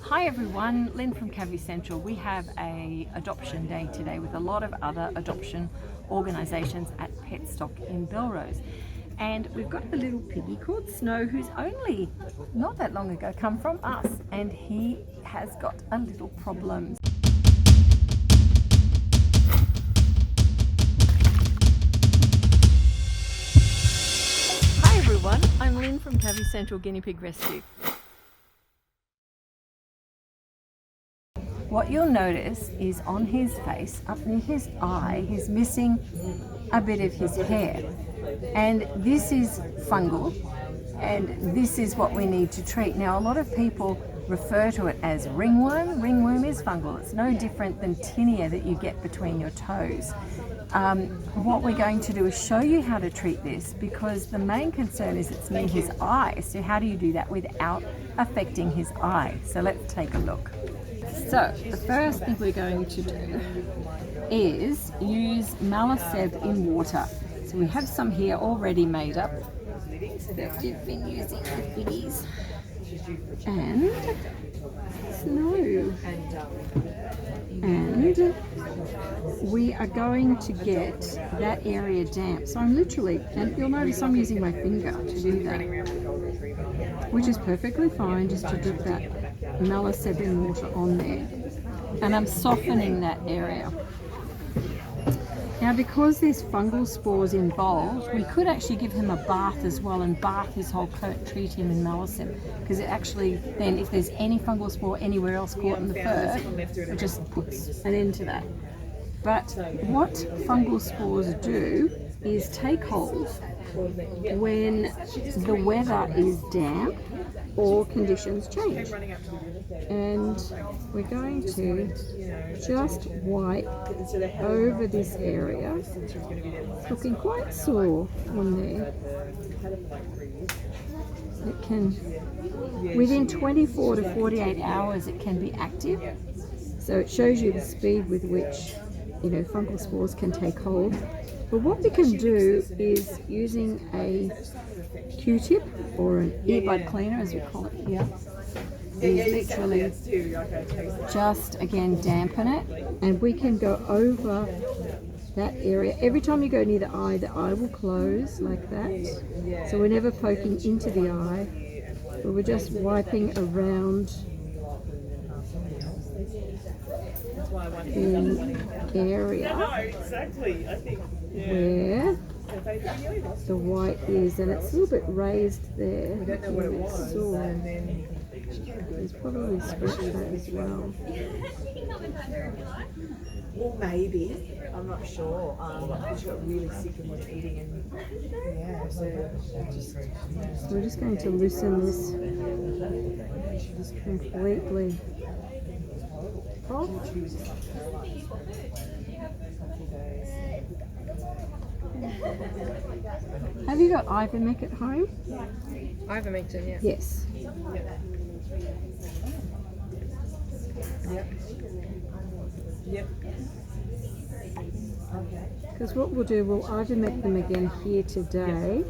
Hi everyone, Lynn from Cavy Central. We have a adoption day today with a lot of other adoption organisations at Petstock in Belrose. And we've got a little piggy called Snow who's only not that long ago come from us, and he has got a little problem. Hi everyone, I'm Lynn from Cavy Central Guinea Pig Rescue. What you'll notice is on his face, up near his eye, he's missing a bit of his hair. And this is fungal, and this is what we need to treat. Now, a lot of people refer to it as ringworm. Ringworm is fungal. It's no different than tinea that you get between your toes. What we're going to do is show you how to treat this, because the main concern is it's near his eye. So how do you do that without affecting his eye? So let's take a look. So the first thing we're going to do is use Malaseb in water. So we have some here already made up that we've been using with piggies. And Snow. And we are going to get that area damp. So I'm literally, and you'll notice I'm using my finger to do that, which is perfectly fine, just to dip that Malaseb in water on there. And I'm softening that area. Now, because there's fungal spores involved, we could actually give him a bath as well and bath his whole coat, treat him in Malaseb, because it actually then, if there's any fungal spore anywhere else caught in the fur, it just puts an end to that. But what fungal spores do is take hold when the weather is damp or conditions change. And we're going to just wipe over this area. It's looking quite sore on there. It can, within 24 to 48 hours, it can be active. So it shows you the speed with which, fungal spores can take hold. But what we can do is, using a Q-tip or an earbud cleaner, as we call it here, is literally just again dampen it, and we can go over that area. Every time you go near the eye will close like that. So we're never poking into the eye, but we're just wiping around the area where the white is, and it's a little bit raised there. It's sore. There's probably stretch that as well. Well, maybe. I'm not sure. She got really sick and was eating, and so we're just going to loosen this completely off. Have you got Ivermectin at home? Ivermectin, yeah. Yes. Yep. Because what we'll do, we'll Ivermectin them again here today.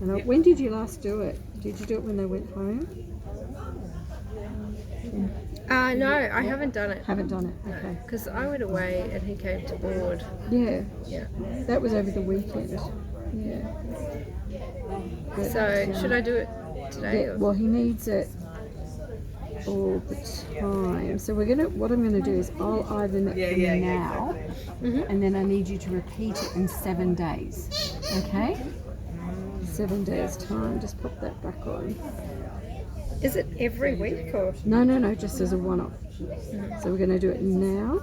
And when did you last do it? Did you do it when they went home? No, I haven't done it. Haven't done it, okay. Because I went away and he came to board. Yeah. Yeah. That was over the weekend. Yeah. But, So, should I do it today? Yeah, well, he needs it all the time. So what I'm gonna do is I'll Ivermectin now, and then I need you to repeat it in 7 days. Okay? 7 days time. Just pop that back on. Is it every week or? No, just as a one-off. So we're going to do it now,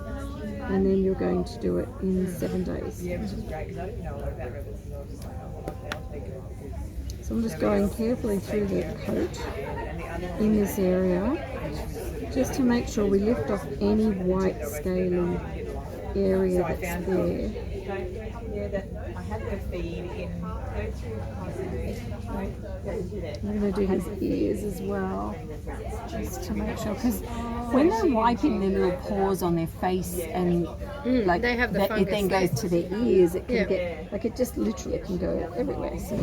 and then you're going to do it in 7 days. So I'm just going carefully through the coat in this area, just to make sure we lift off any white scaly area that's there. I had the feed in. I'm going to do his ears as well, just to make sure, because when they're wiping their little paws on their face and like they have the that, fungus it then there. goes to their ears, it can get, like, it just literally can go everywhere. So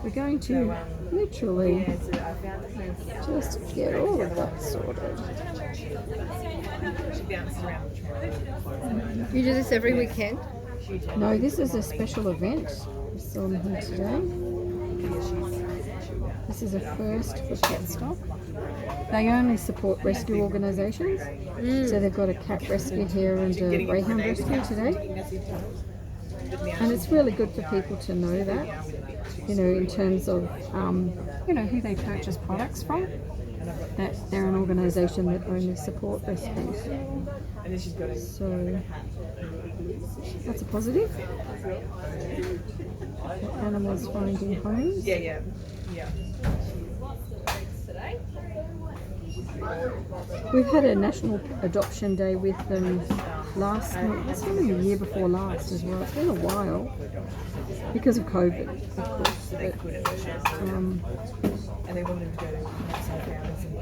we're going to literally just get all of that sorted. She bounces around the tram. You do this every weekend? No, this is a special event. I saw them here today. This is a first for Pet Stop. They only support rescue organisations. So they've got a cat rescue here and a greyhound rescue today. And it's really good for people to know that, you know, in terms of, you know, who they purchase products from. That they're an organisation that only support rescues. So that's a positive. The animals finding homes. Yeah. We've had a National Adoption Day with them last month. It's only the year before last as well. It's been a while because of COVID, of course. But, And they wanted to go to outside grounds and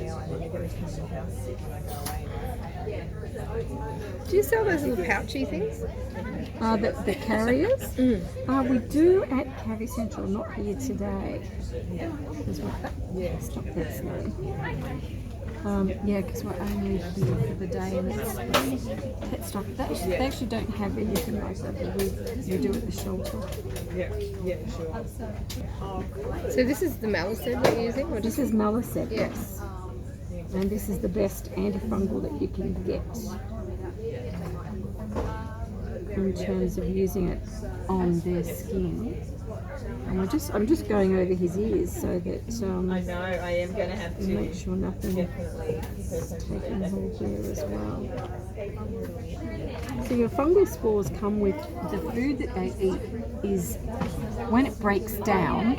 now, and then they're going to come to the house when I go away. Do you sell those little pouchy things? The carriers? We do at Cavy Central, not here today. Stop that slowly. Because we're only here for the day and it's Pet Stop. They actually don't have anything like that, but we do at the shelter. Yeah, sure. So this is the Malicid that you're using? Or This just... is Malicid, Yeah. yes. And this is the best antifungal that you can get in terms of using it on their skin. And I'm just going over his ears so that I know, I am going to have to make sure nothing definitely is taken hold there as well. So your fungal spores come with the food that they eat is when it breaks down,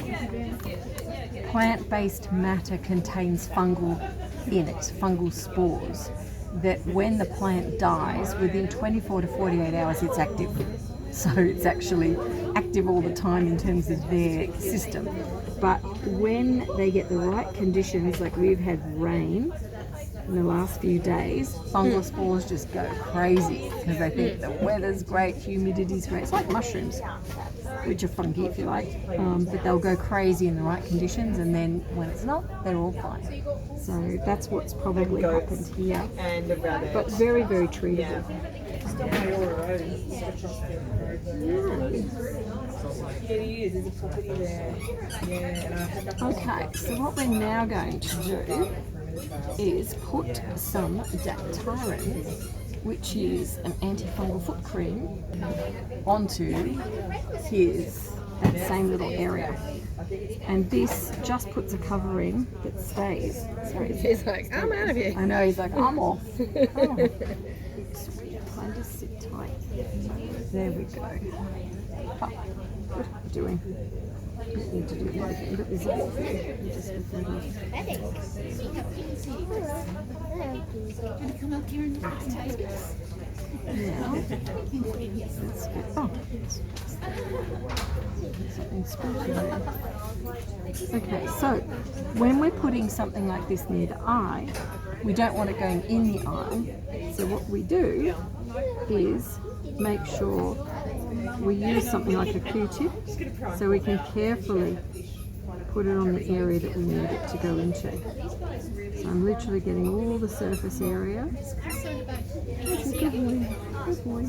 plant-based matter contains fungal in it, fungal spores, that when the plant dies, within 24 to 48 hours it's active. So it's actually active all the time in terms of their system. But when they get the right conditions, like we've had rain in the last few days, fungal spores just go crazy because they think the weather's great, humidity's great. It's like mushrooms, which are funky if you like, but they'll go crazy in the right conditions, and then when it's not, they're all fine. So that's what's probably happened here. and the rabbit. But very, very treatable. There's a property there. Yeah, and I had that. Okay, so what we're now going to do is put some Dactyrin, which is an antifungal foot cream, onto that same little area. And this just puts a covering that stays. He's like, I'm out of here. I know, he's like, I'm off. Oh. Kind of sit tight. There we go. Oh, what am I doing? I don't need to do anything, but there's a bit here. Just with that on. Now, let's get, something spooky there. Okay, so when we're putting something like this near the eye, we don't want it going in the eye. So what we do is make sure we use something like a Q-tip so we can carefully put it on the area that we need it to go into. So I'm literally getting all the surface area. Good boy, good boy.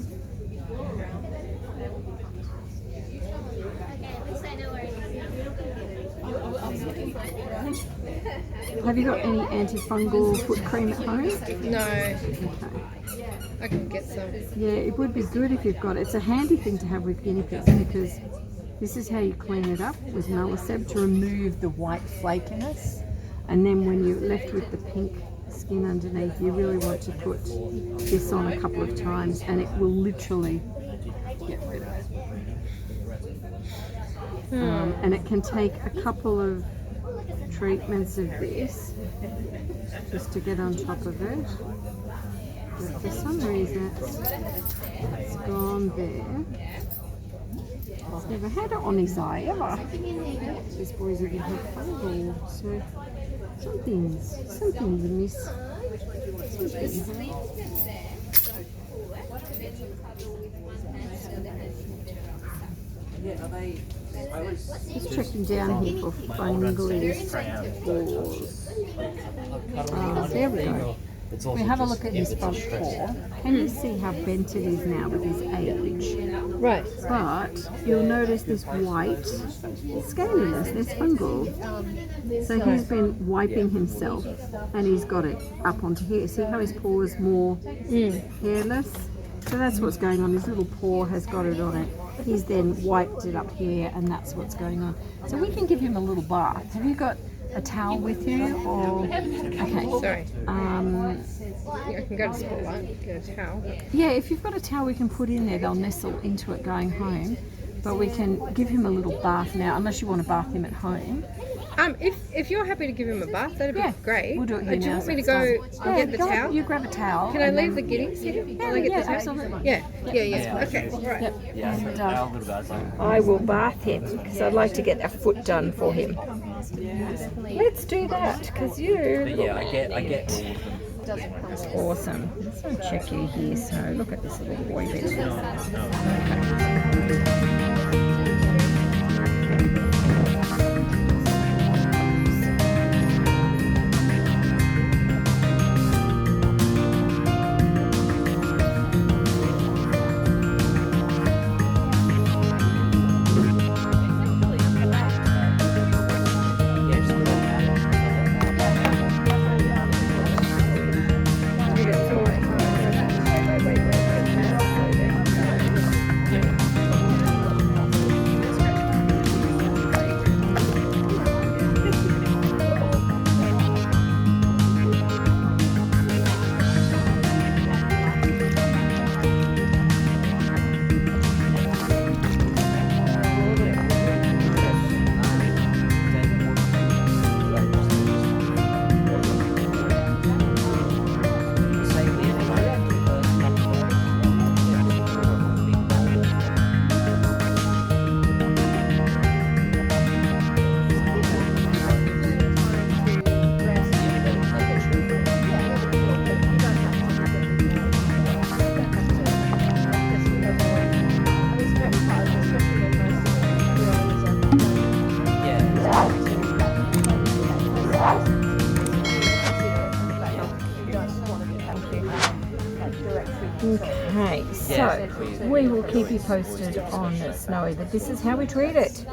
Have you got any antifungal foot cream at home? No, Okay. I can get some. Yeah, it would be good if you've got it. It's a handy thing to have with guinea pigs because this is how you clean it up with Malicid to remove the white flakiness. And then when you're left with the pink skin underneath, you really want to put this on a couple of times and it will literally get rid of it. And it can take a couple of treatments of this just to get on top of it. But for some reason it's gone there. He's never had it on his eye ever. This boy's even had fungal, so something's amiss. Yeah, are they Just checking down here for fungal spores. There we go. We have a look at his front paw. Can you see how bent it is now with his age? Right. But you'll notice this white scaliness, there's fungal. So he's been wiping himself and he's got it up onto here. See how his paw is more hairless? So that's what's going on. His little paw has got it on it. He's then wiped it up here and that's what's going on. So we can give him a little bath. Have you got a towel with you or okay? Sorry. Yeah, I can go to Spotlight, get a towel. yeah, if you've got a towel we can put in there, they'll nestle into it going home. But we can give him a little bath now, unless you want to bath him at home. If you're happy to give him a bath, that'd be Yeah, great. we'll do it here Do you now, want so me to it's go done. and get the go, towel? You grab a towel. Can I and leave the then- guineas here? Yeah, Can I get yeah, the towel? absolutely. Yeah. Okay, right. And I will bath him because I'd like to get a foot done for him. Let's do that because Yeah, I get. that's awesome. So check you here. So look at this little boy bit. Okay, so we will keep you posted on Snowy, but this is how we treat it.